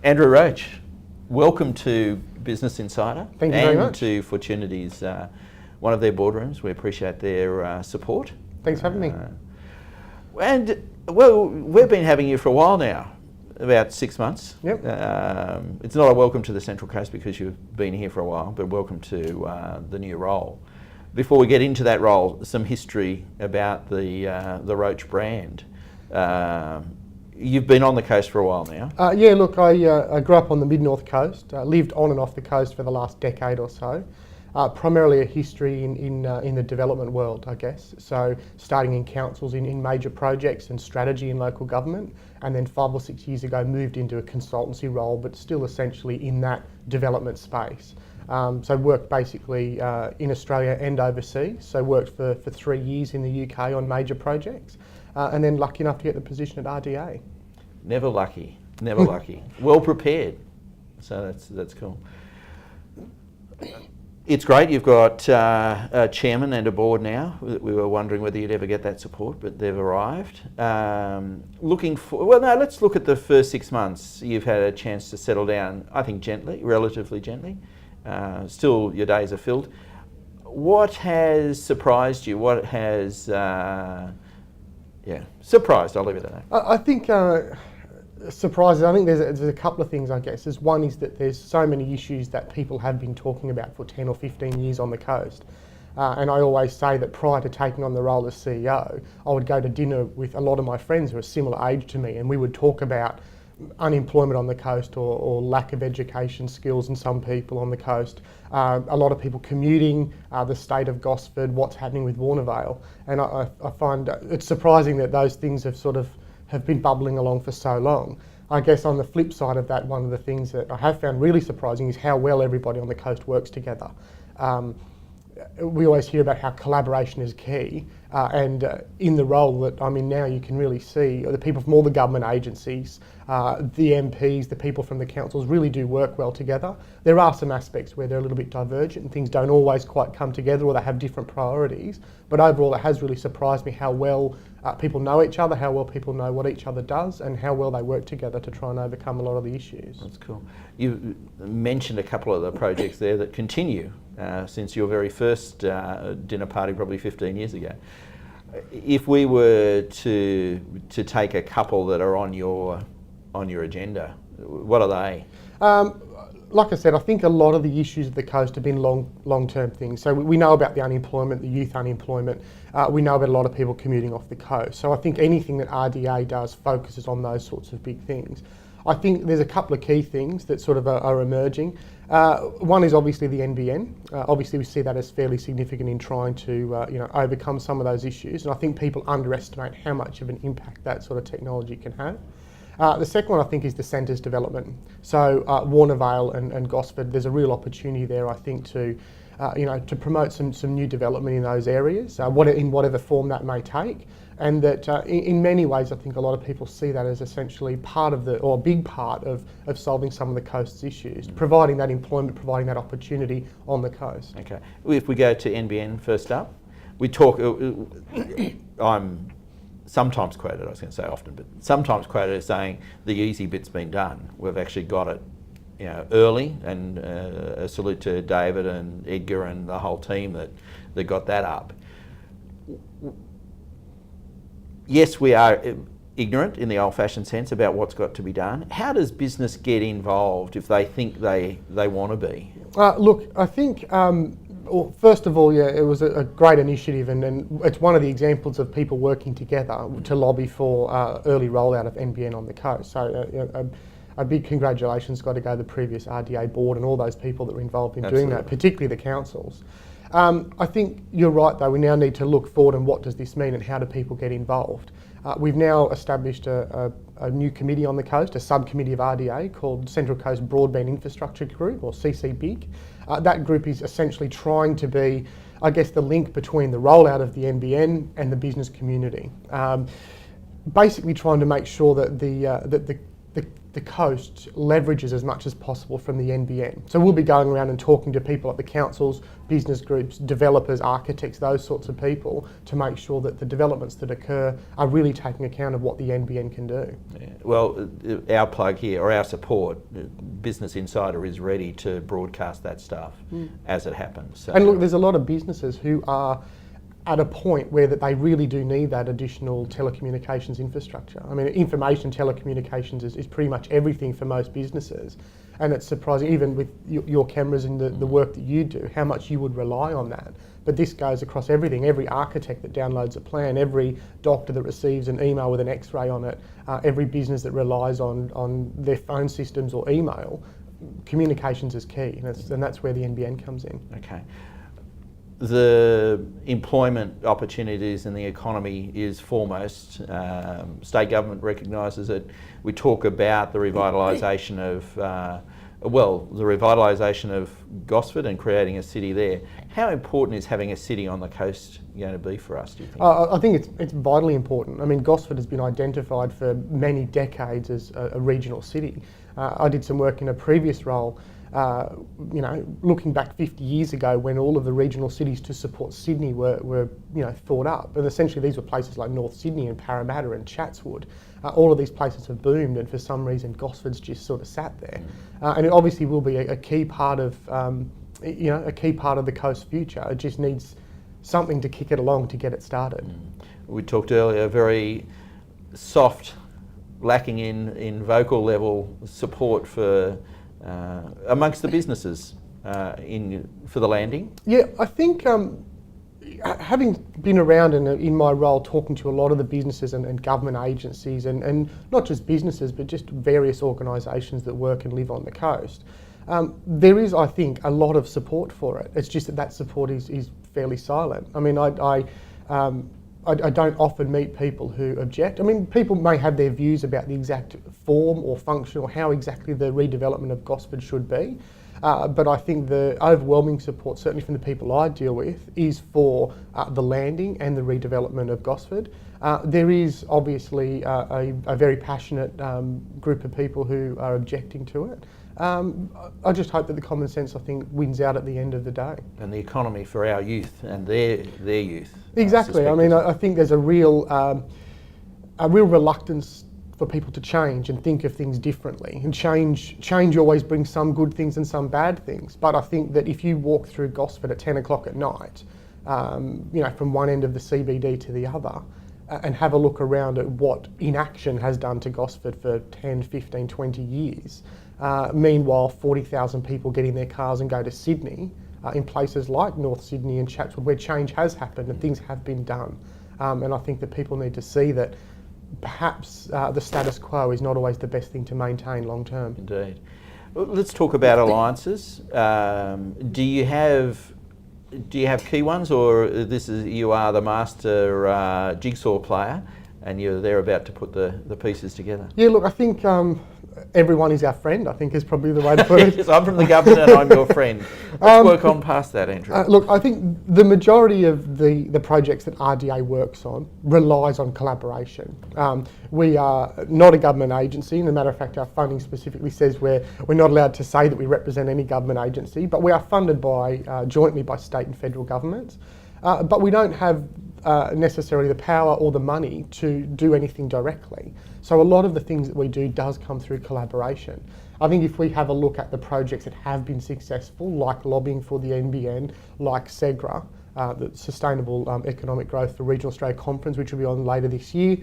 Andrew Roach, welcome to Business Insider. Thank you very much. And to Fortunity's one of their boardrooms. We appreciate their support. Thanks for having me. And well, we've been having you for a while now, about 6 months. Yep. It's not a welcome to the Central Coast because you've been here for a while, but welcome to the new role. Before we get into that role, some history about the Roach brand. You've been on the coast for a while now. Yeah, look, I grew up on the mid-north coast, lived on and off the coast for the last decade or so. Primarily a history in the development world, I guess. So starting in councils in major projects and strategy in local government, and then 5 or 6 years ago moved into a consultancy role, but still essentially in that development space. So worked basically in Australia and overseas. So worked for 3 years in the UK on major projects. And then lucky enough to get the position at RDA. Never lucky, never lucky. Well prepared, so that's cool. It's great you've got a chairman and a board now. We were wondering whether you'd ever get that support, but they've arrived. Let's look at the first 6 months. You've had a chance to settle down, I think relatively gently. Still your days are filled. What has surprised you? What has... surprised, I'll leave it at that. I think surprises, I think there's a couple of things, I guess. One is that there's so many issues that people have been talking about for 10 or 15 years on the coast. And I always say that prior to taking on the role as CEO, I would go to dinner with a lot of my friends who are similar age to me, and we would talk about unemployment on the coast or lack of education skills in some people on the coast, a lot of people commuting, the state of Gosford, what's happening with Warnervale. And I find it's surprising that those things have been bubbling along for so long. I guess on the flip side of that, one of the things that I have found really surprising is how well everybody on the coast works together. We always hear about how collaboration is key, and in the role that I'm in now, you can really see the people from all the government agencies, the MPs, the people from the councils really do work well together. There are some aspects where they're a little bit divergent and things don't always quite come together, or they have different priorities, but overall it has really surprised me how well people know each other, how well people know what each other does, and how well they work together to try and overcome a lot of the issues. That's cool. You mentioned a couple of the projects there that continue since your very first dinner party probably 15 years ago. If we were to take a couple that are on your agenda, what are they? Like I said, I think a lot of the issues of the coast have been long-term things. So we know about the unemployment, the youth unemployment. We know about a lot of people commuting off the coast. So I think anything that RDA does focuses on those sorts of big things. I think there's a couple of key things that sort of are emerging. One is obviously the NBN. Obviously we see that as fairly significant in trying to overcome some of those issues. And I think people underestimate how much of an impact that sort of technology can have. The second one I think is the centres development. So Warnervale and Gosford, there's a real opportunity there I think to promote some new development in those areas, in whatever form that may take. And that in many ways I think a lot of people see that as essentially a big part of solving some of the coast's issues, providing that employment, providing that opportunity on the coast. Okay, if we go to NBN first up, we talk, I'm sometimes quoted, I was going to say often, but sometimes quoted as saying the easy bit's been done. We've actually got it early, and a salute to David and Edgar and the whole team that got that up. Yes, we are ignorant in the old-fashioned sense about what's got to be done. How does business get involved if they think they want to be? Look, I think well, first of all, it was a great initiative, and it's one of the examples of people working together to lobby for early rollout of NBN on the coast. So a big congratulations got to go to the previous RDA board and all those people that were involved in doing that, particularly the councils. I think you're right though, we now need to look forward and what does this mean and how do people get involved. We've now established a new committee on the coast, a subcommittee of RDA called Central Coast Broadband Infrastructure Group, or CCBIG. That group is essentially trying to be, I guess, the link between the rollout of the NBN and the business community. Basically trying to make sure that the the coast leverages as much as possible from the NBN. So we'll be going around and talking to people at the councils, business groups, developers, architects, those sorts of people, to make sure that the developments that occur are really taking account of what the NBN can do. Yeah. Well, our plug here, or our support, Business Insider is ready to broadcast that stuff as it happens. So, and look, there's a lot of businesses who are at a point where that they really do need that additional telecommunications infrastructure. I mean, information telecommunications is pretty much everything for most businesses. And it's surprising, even with your cameras and the work that you do, how much you would rely on that. But this goes across everything. Every architect that downloads a plan, every doctor that receives an email with an X-ray on it, every business that relies on their phone systems or email, communications is key. And that's where the NBN comes in. Okay. The employment opportunities in the economy is foremost. State government recognises it. We talk about the revitalisation of, the revitalisation of Gosford and creating a city there. How important is having a city on the coast going to be for us, do you think? I think it's vitally important. I mean, Gosford has been identified for many decades as a regional city. I did some work in a previous role, looking back 50 years ago when all of the regional cities to support Sydney were thought up. And essentially these were places like North Sydney and Parramatta and Chatswood. All of these places have boomed, and for some reason Gosford's just sort of sat there. And it obviously will be a key part of, the coast's future. It just needs something to kick it along to get it started. We talked earlier, very soft, lacking in vocal level support for amongst the businesses for the landing? Yeah, I think having been around and in my role talking to a lot of the businesses and government agencies and not just businesses but just various organisations that work and live on the coast, there is, I think, a lot of support for it. It's just that support is fairly silent. I mean, I don't often meet people who object. I mean, people may have their views about the exact form or function or how exactly the redevelopment of Gosford should be, but I think the overwhelming support, certainly from the people I deal with, is for the landing and the redevelopment of Gosford. There is obviously a very passionate group of people who are objecting to it. I just hope that the common sense, I think, wins out at the end of the day. And the economy for our youth and their youth. Exactly. I mean, I think there's a real reluctance for people to change and think of things differently. And change always brings some good things and some bad things. But I think that if you walk through Gosford at 10 o'clock at night, from one end of the CBD to the other, and have a look around at what inaction has done to Gosford for 10, 15, 20 years, meanwhile 40,000 people get in their cars and go to Sydney, in places like North Sydney and Chatswood where change has happened and things have been done. And I think that people need to see that perhaps the status quo is not always the best thing to maintain long term. Indeed. Well, let's talk about alliances. Do you have key ones, or you are the master jigsaw player and you're there about to put the pieces together? Yeah, look, I think everyone is our friend, I think is probably the way to put it. Yes, I'm from the government and I'm your friend. Let's work on past that, Andrew. Look, I think the majority of the projects that RDA works on relies on collaboration. We are not a government agency, and as a matter of fact our funding specifically says we're not allowed to say that we represent any government agency, but we are funded jointly by state and federal governments. But we don't have necessarily the power or the money to do anything directly. So a lot of the things that we do does come through collaboration. I think if we have a look at the projects that have been successful, like lobbying for the NBN, like SEGRA, the Sustainable Economic Growth for Regional Australia Conference, which will be on later this year,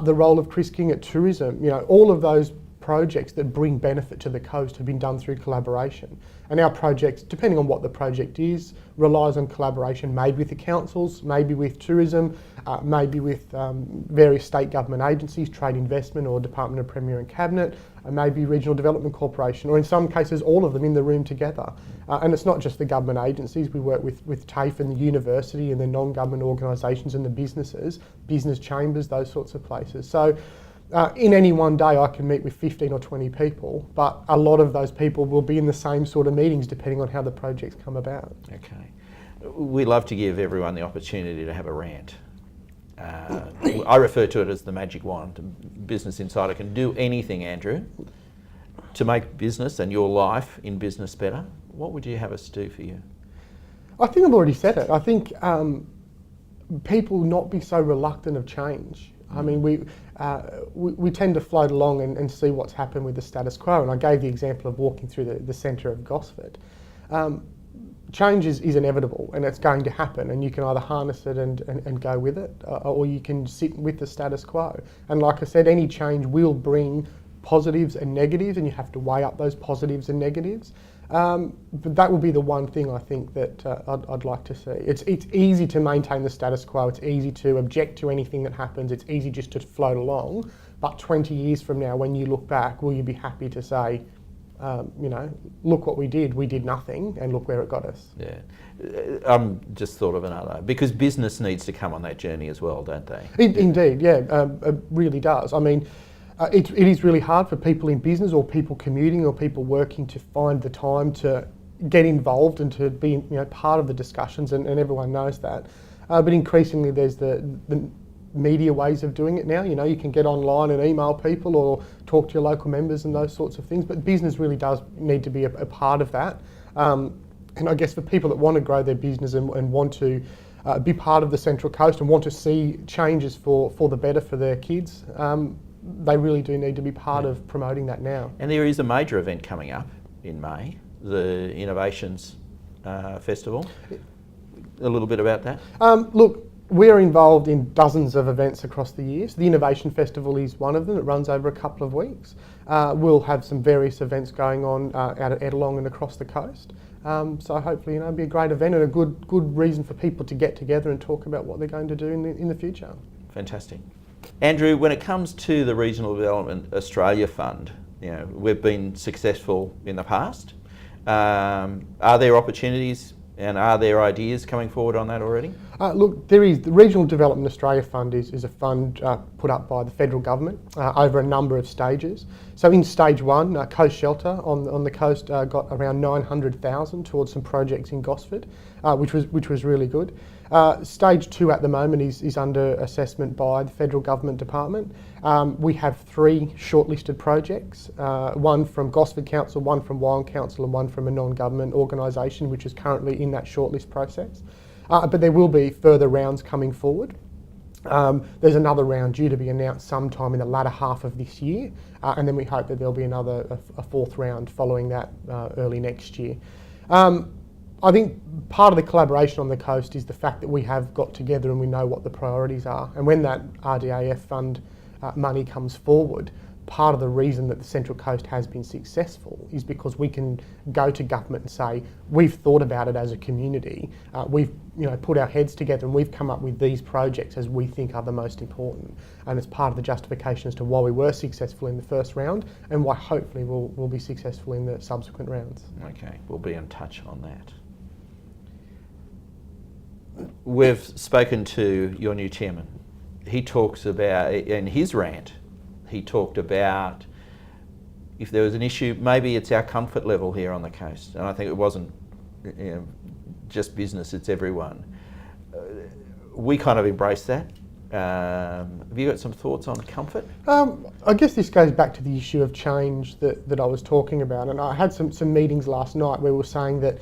the role of Chris King at tourism, all of those projects that bring benefit to the coast have been done through collaboration. And our projects, depending on what the project is, relies on collaboration, maybe with the councils, maybe with tourism, maybe with various state government agencies, trade investment or Department of Premier and Cabinet, maybe Regional Development Corporation, or in some cases all of them in the room together. And it's not just the government agencies, we work with TAFE and the university and the non-government organisations and the businesses, business chambers, those sorts of places. So in any one day I can meet with 15 or 20 people, but a lot of those people will be in the same sort of meetings depending on how the projects come about. Okay. We love to give everyone the opportunity to have a rant. I refer to it as the magic wand. Business Insider can do anything, Andrew. to make business and your life in business better, what would you have us do for you? I think I've already said it. I think people not be so reluctant of change. I mean, we tend to float along and see what's happened with the status quo, and I gave the example of walking through the centre of Gosford. Change is inevitable, and it's going to happen, and you can either harness it and go with it, or you can sit with the status quo. And like I said, any change will bring positives and negatives, and you have to weigh up those positives and negatives. But that will be the one thing I think that I'd like to see. It's easy to maintain the status quo, it's easy to object to anything that happens, it's easy just to float along, but 20 years from now when you look back, will you be happy to say, look what we did nothing, and look where it got us. Yeah, I'm just thought of another, because business needs to come on that journey as well, don't they? Indeed, yeah, it really does. I mean, it is really hard for people in business or people commuting or people working to find the time to get involved and to be part of the discussions, and everyone knows that. But increasingly there's the media ways of doing it now. You can get online and email people or talk to your local members and those sorts of things, but business really does need to be a part of that. And I guess for people that want to grow their business and want to be part of the Central Coast and want to see changes for the better for their kids, they really do need to be part of promoting that now. And there is a major event coming up in May, the Innovations Festival. A little bit about that? Look, we're involved in dozens of events across the year. So the Innovation Festival is one of them. It runs over a couple of weeks. We'll have some various events going on out at Ettalong and across the coast. So hopefully, it'll be a great event and a good reason for people to get together and talk about what they're going to do in the future. Fantastic. Andrew, when it comes to the Regional Development Australia Fund, we've been successful in the past. Are there opportunities and are there ideas coming forward on that already? Look, there is. The Regional Development Australia Fund is a fund put up by the federal government over a number of stages. So in stage one, Coast Shelter on the coast got around 900,000 towards some projects in Gosford, which was really good. Stage two at the moment is under assessment by the federal government department. We have 3 shortlisted projects, one from Gosford Council, one from Wyong Council and one from a non-government organisation which is currently in that shortlist process. But there will be further rounds coming forward. There's another round due to be announced sometime in the latter half of this year, and then we hope that there'll be a 4th round following that early next year. I think part of the collaboration on the coast is the fact that we have got together and we know what the priorities are. And when that RDAF fund money comes forward, part of the reason that the Central Coast has been successful is because we can go to government and say, we've thought about it as a community, we've put our heads together and we've come up with these projects as we think are the most important. And it's part of the justification as to why we were successful in the first round and why hopefully we'll be successful in the subsequent rounds. Okay, we'll be in touch on that. We've spoken to your new chairman. He talks about, in his rant, he talked about if there was an issue, maybe it's our comfort level here on the coast. And I think it wasn't just business, it's everyone. We kind of embrace that. Have you got some thoughts on comfort? I guess this goes back to the issue of change that I was talking about. And I had some meetings last night where we were saying that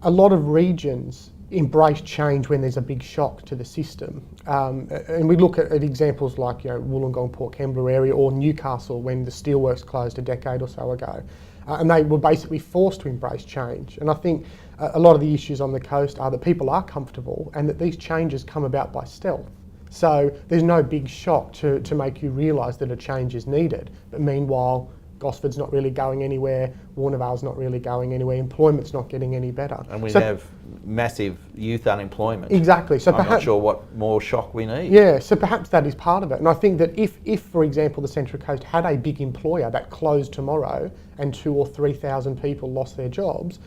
a lot of regions embrace change when there's a big shock to the system. And we look at examples like Wollongong, Port Kembla area or Newcastle when the steelworks closed a decade or so ago. And they were basically forced to embrace change. And I think a lot of the issues on the coast are that people are comfortable and that these changes come about by stealth. So there's no big shock to make you realise that a change is needed. But meanwhile, Gosford's not really going anywhere, Warnervale's not really going anywhere, employment's not getting any better. And we have massive youth unemployment. Exactly. So I'm not sure what more shock we need. Yeah, so perhaps that is part of it. And I think that if for example, the Central Coast had a big employer that closed tomorrow and 2,000 or 3,000 people lost their jobs,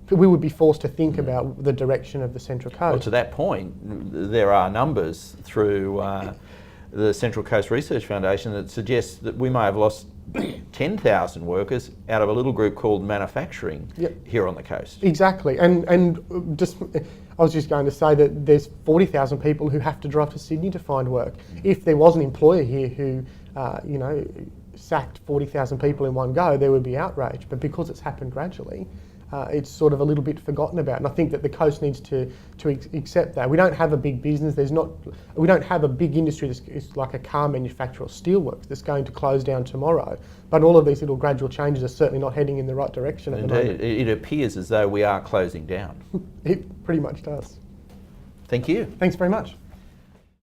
we would be forced to think about the direction of the Central Coast. Well, to that point, there are numbers through the Central Coast Research Foundation that suggests that we may have lost 10,000 workers out of a little group called manufacturing here on the coast. Exactly, and just I was just going to say that there's 40,000 people who have to drive to Sydney to find work. If there was an employer here who sacked 40,000 people in one go, there would be outrage. But because it's happened gradually, it's sort of a little bit forgotten about. And I think that the coast needs to accept that. We don't have a big business. We don't have a big industry that's like a car manufacturer or steelworks that's going to close down tomorrow. But all of these little gradual changes are certainly not heading in the right direction at the moment. It appears as though we are closing down. It pretty much does. Thank you. Thanks very much.